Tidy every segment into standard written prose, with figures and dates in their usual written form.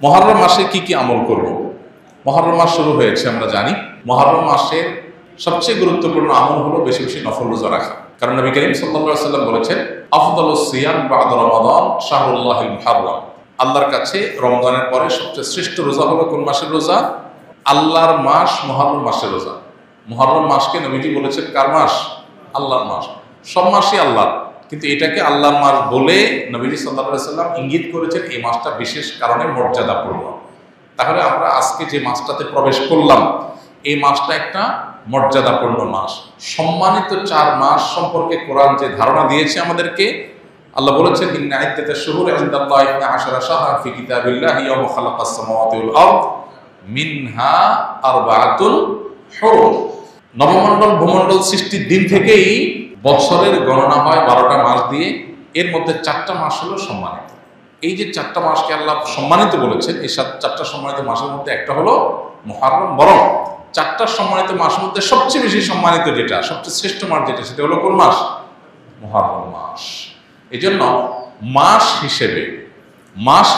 মুহররম মাসে কি কি আমল করব? মুহররম মাস শুরু হয়েছে, আমরা জানি। মুহররম মাসের সবচেয়ে গুরুত্বপূর্ণ আমল হলো বেশি বেশি নফল রোজা রাখা। কারণ নবী করিম সাল্লাল্লাহু আলাইহি ওয়াসাল্লাম বলেছেন, আফদালুস সিয়াম বা'দা রমাদান শাহরুল্লাহিল মুহাররম। আল্লাহর কাছে রমজানের পরে সবচেয়ে শ্রেষ্ঠ রোজা হলো কোন মাসের রোজা? আল্লাহর মাস মুহররম মাসের রোজা। মুহররম মাসকে নবীজি বলেছেন কার মাস? আল্লাহর মাস। সব মাসই আল্লাহর, কিন্তু এটাকে আল্লাহর মাস বলে নবীজি সাল্লাল্লাহু আলাইহি ওয়াসাল্লাম ইঙ্গিত করেছেন এই মাসটা বিশেষ কারণে মর্যাদাপূর্ণ। তাহলে আমরা আজকে যে মাসটাতে প্রবেশ করলাম, এই মাসটা একটা মর্যাদাপূর্ণ মাস। সম্মানিত 4 মাস সম্পর্কে কোরআন যে ধারণা দিয়েছে আমাদেরকে, আল্লাহ বলেছেন, ইন্না ইদ্দাতাশ শুহুরি ইনদাল্লাহি 12 শাহরান ফি কিতাবিল্লাহি ইয়াওমা খালাকাস সামাওয়াতি ওয়াল আরদ মিনহা আরবাআতুন হুরুম। নবমণ্ডল ভূমণ্ডল সৃষ্টির দিন থেকেই বছরের গণনা হয় 12টা মাস দিয়ে। এর মধ্যে 4টা মাস হলো সম্মানিত। এই যে 4টা মাসকে আল্লাহ সম্মানিত বলেছেন, এই 4টা সম্মানিত মাসের মধ্যে একটা হলো মুহররম। বরং 4টা সম্মানিত মাসের মধ্যে সবচেয়ে বেশি সম্মানিত যেটা, সবচেয়ে শ্রেষ্ঠ মাস যেটা, সেটা হলো কোন মাস? মুহররম মাস। এই জন্য মাস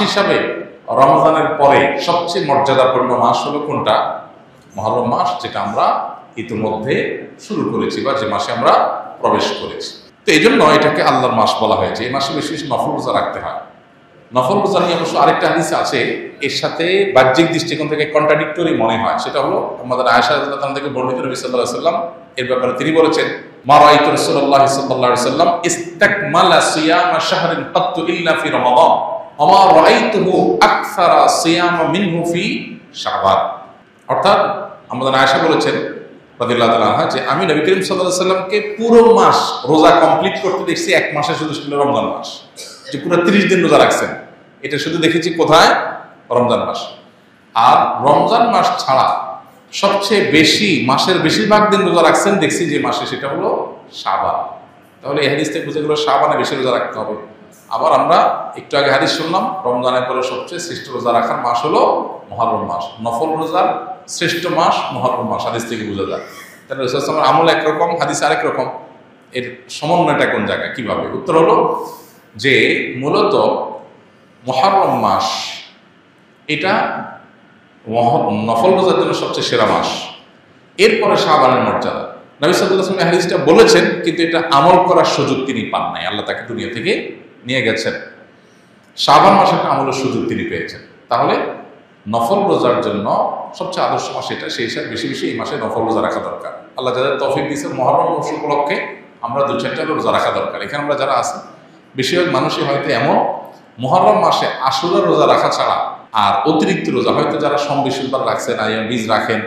হিসাবে রমজানের পরে সবচেয়ে মর্যাদাপূর্ণ মাস হলো কোনটা? মুহররম মাস, যেটা আমরা ইতিমধ্যে শুরু করেছি বা যে মাসে আমরা প্রবেশ করেছি। তো এই জন্য এটাকে আল্লাহর মাস বলা হয়েছে। এই মাসে বেশি বেশি নফল রোজা রাখতে হয়। নফল রোজা নিয়ে অবশ্য আরেকটা হাদিস আছে, এর সাথে বাহ্যিক দৃষ্টিকোণ থেকে কন্ট্রাডিক্টরি মনে হয়। সেটা হলো আমাদের আয়েশা রাদিয়াল্লাহু আনহা থেকে বর্ণিত, নবী সাল্লাল্লাহু আলাইহি ওয়াসাল্লাম এর ব্যাপারে তিনি বলেছেন, মা রাআইতু রাসূলুল্লাহ সাল্লাল্লাহু আলাইহি ওয়াসাল্লাম ইসতাকমালা সিয়ামা শাহরিন কাত্তু ইল্লা ফি রমাদান ওয়া মা রাআইতুহু আকসারা সিয়ামা মিনহু ফি শাবান। অর্থাৎ আমাদের আয়েশা বলেছেন রাদিয়াল্লাহু তাআলা আনহা যে আমি নবী করিম সাল্লাল্লাহু আলাইহি ওয়াসাল্লামকে পুরো মাস রোজা কমপ্লিট করতে দেখছি এক মাসে, শুধু ছিল রমজান মাস, যে পুরো 30 দিন রোজা রাখছেন। এটা শুধু দেখেছি কোথায়? রমজান মাস। আর রমজান মাস ছাড়া সবচেয়ে বেশি, মাসের বেশিরভাগ দিন রোজা রাখছেন দেখছি যে মাসে, সেটা হলো শাবান। তাহলে এই হাদিস থেকে বুঝে গেল শাবানে বেশি রোজা রাখতে হবে। আবার আমরা একটু আগে হাদিস শুনলাম, রমজানের পরে সবচেয়ে শ্রেষ্ঠ রোজা রাখার মাস হলো মুহররম মাস। নফল রোজার শ্রেষ্ঠ মাস মুহররম মাস, হাদিস থেকে বোঝা যায়। তাহলে রাসূল সাল্লাল্লাহু আলাইহি ওয়াসাল্লামের আমল একরকম, হাদিস আরেক রকম। এর সমন্বয়টা কোন জায়গায়, কিভাবে? উত্তর হলো যে মূলত মুহররম মাস এটা নফল রোজার জন্য সবচেয়ে সেরা মাস। এরপরে শাবানের মর্যাদা। নবী সাল্লাল্লাহু আলাইহি ওয়াসাল্লাম হাদিসটা বলেছেন, কিন্তু এটা আমল করার সুযোগ তিনি পান নাই। আল্লাহ তাকে দুনিয়া থেকে নিয়ে গেছেন। শাবান মাসে একটা আমলের সুযোগ তিনি পেয়েছেন। তাহলে নফল রোজার জন্য সবচেয়ে আদর্শ মাস এটা, সেই হিসাবে বেশি বেশি এই মাসে নফল রোজা রাখা দরকার। আল্লাহ যাদের তৌফিক দিয়েছেন, মুহররম মাস উপলক্ষে আমরা 2-4টা রোজা রাখা দরকার। এখানে আমরা যারা আছি, বেশিরভাগ মানুষই হয়তো এমন মুহররম মাসে আশুরা রোজা রাখা ছাড়া আর অতিরিক্ত রোজা, হয়তো যারা সোম-বৃহস্পতিবার রাখছেন, আইয়াম বীজ রাখেন,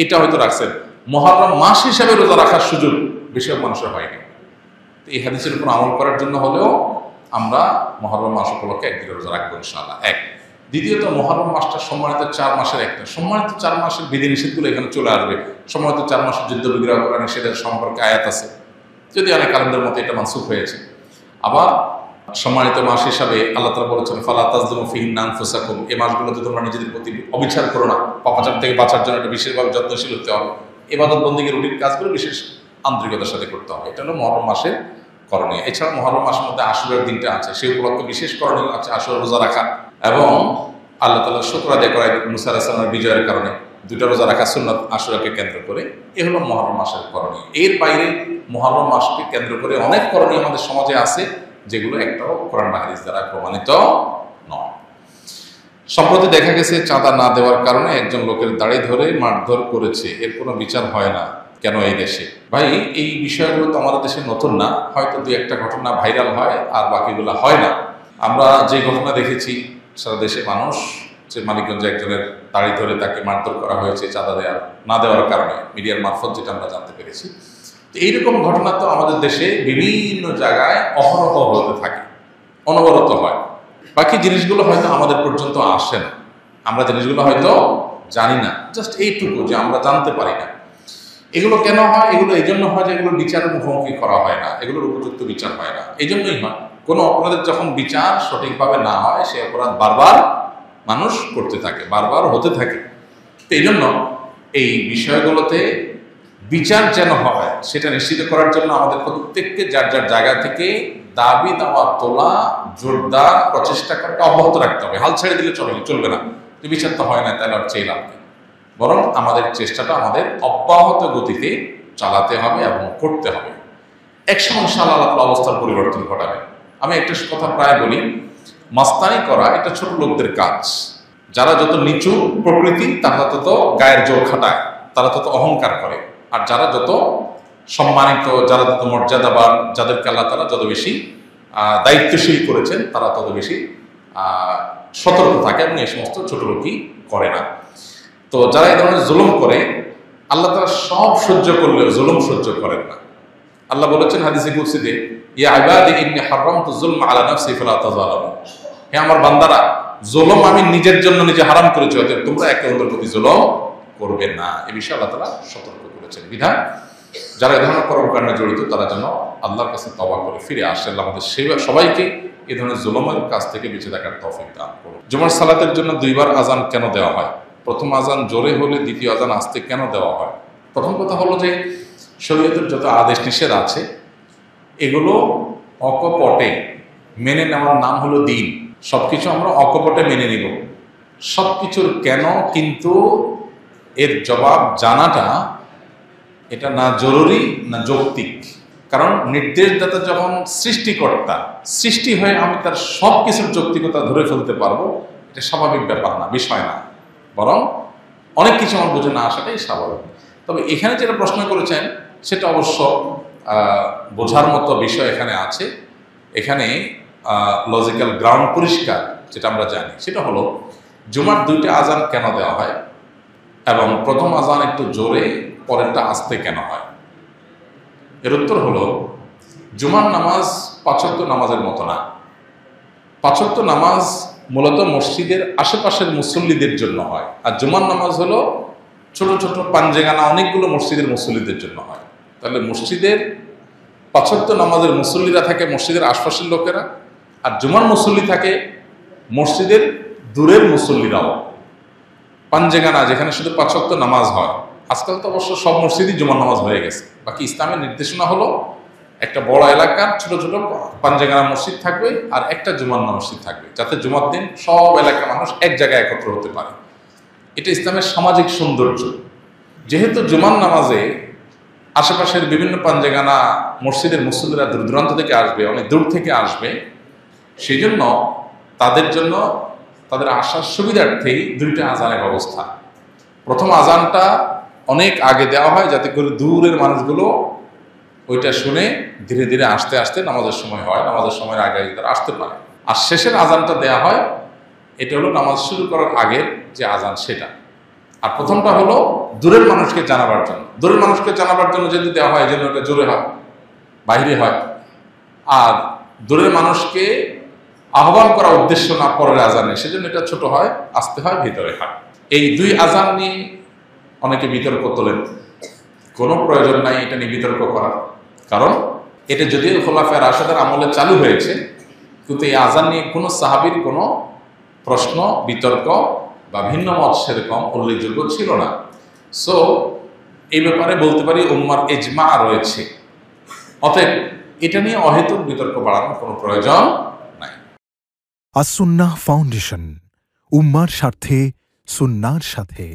এটা হয়তো রাখছেন, মুহররম মাস হিসাবে রোজা রাখার সুযোগ বেশিরভাগ মানুষের হয়নি। তো এই হাদিসের উপর আমল করার জন্য হলেও আমরা মুহররম মাস উপলক্ষে একদিন রোজা রাখবো ইনশাআল্লাহ। এক। দ্বিতীয়ত, মুহররম মাসটা সম্মানিত 4 মাসের একটা। সম্মানিত 4 মাসের বিধিনিষেধগুলো এখানে চলে আসবে। সম্মানিত 4 মাসের যুদ্ধ বিগ্রহ করা নিষেধের সম্পর্কে আয়াত আছে, যদি অনেক আলেমদের মতে এটা মানসুখ হয়েছে। আবার সম্মানিত মাস হিসাবে আল্লাহ তাআলা বলেছেন, ফালা তাজলিমু ফিহিন্না আনফুসাকুম, এই মাসগুলোতে তোমরা নিজেদের প্রতি অবিচার করো না। পাপাচার থেকে বাঁচার জন্য এটা বিশেষভাবে যত্নশীল হতে হবে। ইবাদত বন্দেগীর রুটিন কাজগুলো বিশেষ আন্তরিকতার সাথে করতে হবে। এটা হলো মুহররম মাসের করণীয়। এছাড়া মুহররম মাসের মধ্যে আশুরার দিনটা আছে, সেই উপলক্ষে বিশেষ করণীয় আছে আশুরা রোজা রাখা, এবং আল্লাহ তাআলা শুকর আদায় করা মুসা আলাইহিস সালামের বিজয়ের কারণে 2টা রোজা রাখা সুন্নাত আশুরাকে কেন্দ্র করে। এ হলো মুহররম মাসের করণীয়। এর বাইরে মুহররম মাসকে কেন্দ্র করে অনেক করণীয় আমাদের সমাজে আছে, যেগুলো একটাও কোরআন বা হাদিস দ্বারা প্রমাণিত নয়। সম্প্রতি দেখা গেছে চাঁদা না দেওয়ার কারণে একজন লোকের দাড়ি ধরে মারধর করেছে, এর কোনো বিচার হয় না কেন এই দেশে? ভাই, এই বিষয়গুলো তো আমাদের দেশে নতুন না। হয়তো 2-1টা ঘটনা ভাইরাল হয়, আর বাকিগুলো হয় না। আমরা যে ঘটনা দেখেছি, সারা দেশে মানুষ, যে মানিকগঞ্জে একজনের দাড়ি ধরে তাকে মারধর করা হয়েছে চাঁদা না দেওয়ার কারণে, মিডিয়ার মারফত যেটা আমরা জানতে পেরেছি। তো এইরকম ঘটনা তো আমাদের দেশে বিভিন্ন জায়গায় অহরহ হতে থাকে, অনবরত হয়। বাকি জিনিসগুলো হয়তো আমাদের পর্যন্ত আসে না, আমরা জিনিসগুলো হয়তো জানি না, জাস্ট এইটুকু যে আমরা জানতে পারি না। এগুলো কেন হয়? এগুলো এই জন্য হয় যে এগুলো বিচারের মুখোমুখি করা হয় না, এগুলোর উপযুক্ত বিচার হয় না। এই জন্যই হয়, কোনো অপরাধের যখন বিচার সঠিকভাবে না হয়, সে অপরাধ বারবার মানুষ করতে থাকে, বারবার হতে থাকে। তো এই জন্য এই বিষয়গুলোতে বিচার যেন হয়, সেটা নিশ্চিত করার জন্য আমাদের প্রত্যেককে যার যার জায়গা থেকে দাবি দাওয়া তোলা, জোরদার প্রচেষ্টা করাটা অব্যাহত রাখতে হবে। হাল ছেড়ে দিলে চলবে না। বিচার তো হয় না, তাহলে আর চেয়ে লাভ নেই। বরং আমাদের চেষ্টাটা আমাদের অব্যাহত গতিতে চালাতে হবে এবং করতে হবে। একসময় ইনশাআল্লাহ আল্লাহ তাআলা অবস্থার পরিবর্তন ঘটাবে। আমি একটা কথা প্রায় বলি, মাস্তানি করা এটা ছোট লোকদের কাজ। যারা যত নিচু প্রকৃতি তারা তত গায়ের জোর খাটায়, তারা তত অহংকার করে। আর যারা যত সম্মানিত, যারা যত মর্যাদাবান, যাদেরকে আল্লাহ তাআলা যত বেশি দায়িত্বশীল করেছেন, তারা তত বেশি সতর্ক থাকে এবং এই সমস্ত ছোট লোকই করে না। তো যারা এই ধরনের জুলুম করে, আল্লাহ তাআলা সব সহ্য করলেও জুলুম সহ্য করেন না। আল্লাহ বলেছেন হাদিসে কুদসিতে, ইয়া ইবাদি ইন্নী হারামতু যুলমা আলা নাফসি ফালা তাযালামু, হে আমার বান্দারা, জুলুম আমি নিজের জন্য নিজে হারাম করেছি, অতএব তোমরা একে অন্যের প্রতি জুলুম করবে না। এই বিষয়ে আল্লাহ তাআলা সতর্ক করেছেন। বিধান যারা এই ধরনের কর্মকাণ্ডে জড়িত তারা যেন আল্লাহর কাছে তওবা করে ফিরে আসে। আল্লাহ আমাদের সবাইকে এই ধরনের জুলুমের কাছ থেকে বেঁচে থাকার তৌফিক দান করুন। জুমার সালাতের জন্য দুইবার আজান কেন দেওয়া হয়? প্রথম আজান জোরে হলে দ্বিতীয় আজান আস্তে কেন দেওয়া হয়? প্রথম কথা হলো যে শরীয়তের যত আদেশ নিষেধ আছে এগুলো অকপটে মেনে নেওয়ার নাম হলো দ্বীন। সবকিছু আমরা অকপটে মেনে নিব, সবকিছুর কেন কিন্তু এর জবাব জানাটা এটা না জরুরি না যৌক্তিক। কারণ নির্দেশদাতা যখন সৃষ্টিকর্তা, সৃষ্টি হয়ে আমি তার সব কিছুর যৌক্তিকতা ধরে ফেলতে পারবো, এটা স্বাভাবিক ব্যাপার না, বিষয় না। বরং অনেক কিছু আমার বুঝে না আসাটাই স্বাভাবিক। তবে এখানে যেটা প্রশ্ন করেছেন সেটা অবশ্য বোঝার মতো বিষয় এখানে আছে। এখানে লজিক্যাল গ্রাউন্ড পরিষ্কার যেটা আমরা জানি সেটা হলো জুমার দুইটা আজান কেন দেওয়া হয় এবং প্রথম আজান একটু জোরে পরেরটা আস্তে কেন হয়। এর উত্তর হলো জুমার নামাজ ৫ ওয়াক্ত নামাজের মতো না। ৫ ওয়াক্ত নামাজ মূলত মসজিদের আশেপাশের মুসল্লিদের জন্য হয়, আর জুমার নামাজ হলো ছোট ছোট পাঞ্জেগানা অনেকগুলো মসজিদের মুসল্লিদের জন্য হয়। তাহলে মসজিদের ৫ ওয়াক্ত নামাজের মুসল্লিরা থাকে মসজিদের আশপাশের লোকেরা, আর জুমার মুসল্লি থাকে মসজিদের দূরের মুসল্লিরাও। পাঞ্জেগানা যেখানে শুধু ৫ ওয়াক্ত নামাজ হয়, আজকাল তো অবশ্য সব মসজিদই জুমার নামাজ হয়ে গেছে। বাকি ইসলামের নির্দেশনা হলো একটা বড় এলাকার ছোট ছোট পাঞ্জেগানা মসজিদ থাকবে আর একটা জুমার মসজিদ থাকবে, যাতে জুমার দিন সব এলাকার মানুষ এক জায়গায় একত্র হতে পারে। এটা ইসলামের সামাজিক সৌন্দর্য। যেহেতু জুমার নামাজে আশেপাশের বিভিন্ন পাঞ্জেগানা মসজিদের মুসল্লিরা দূর দূরান্ত থেকে আসবে, অনেক দূর থেকে আসবে, সেই জন্য তাদের জন্য তাদের আসার সুবিধার্থেই দুইটা আজানের ব্যবস্থা। প্রথম আজানটা অনেক আগে দেওয়া হয় যাতে করে দূরের মানুষগুলো ওইটা শুনে ধীরে ধীরে আসতে আসতে নামাজের সময় হয়, নামাজের সময়ের আগে তারা আসতে পারে। আর শেষের আজানটা দেওয়া হয়, এটা হলো নামাজ শুরু করার আগের যে আজান সেটা। আর প্রথমটা হলো দূরের মানুষকে জানাবার জন্য। দূরের মানুষকে জানাবার জন্য যদি দেওয়া হয় যেন ওটা জোরে হয়, বাইরে হয়। আর দূরের মানুষকে আহ্বান করার উদ্দেশ্য না পরের আজানে, সেজন্য এটা ছোট হয়, আসতে হয়, ভিতরে হয়। এই দুই আজান নিয়ে অনেকে বিতর্ক তোলেন। কোনো প্রয়োজন নাই এটা নিয়ে বিতর্ক করার, কারণ এটা যদিও খোলাফায়ে রাশেদার আমলে চালু হয়েছে, কিন্তু এই আজান নিয়ে কোনো সাহাবীর কোনো প্রশ্ন, বিতর্ক বা ভিন্ন মত সেরকম উল্লেখযোগ্য ছিল না। সো এই ব্যাপারে বলতে পারি উম্মার ইজমা রয়েছে। অতএব এটা নিয়ে অহেতুক বিতর্ক বাড়ানোর কোনো প্রয়োজন নাই। আস সুন্নাহ ফাউন্ডেশন, উম্মার স্বার্থে সুন্নাহর সাথে।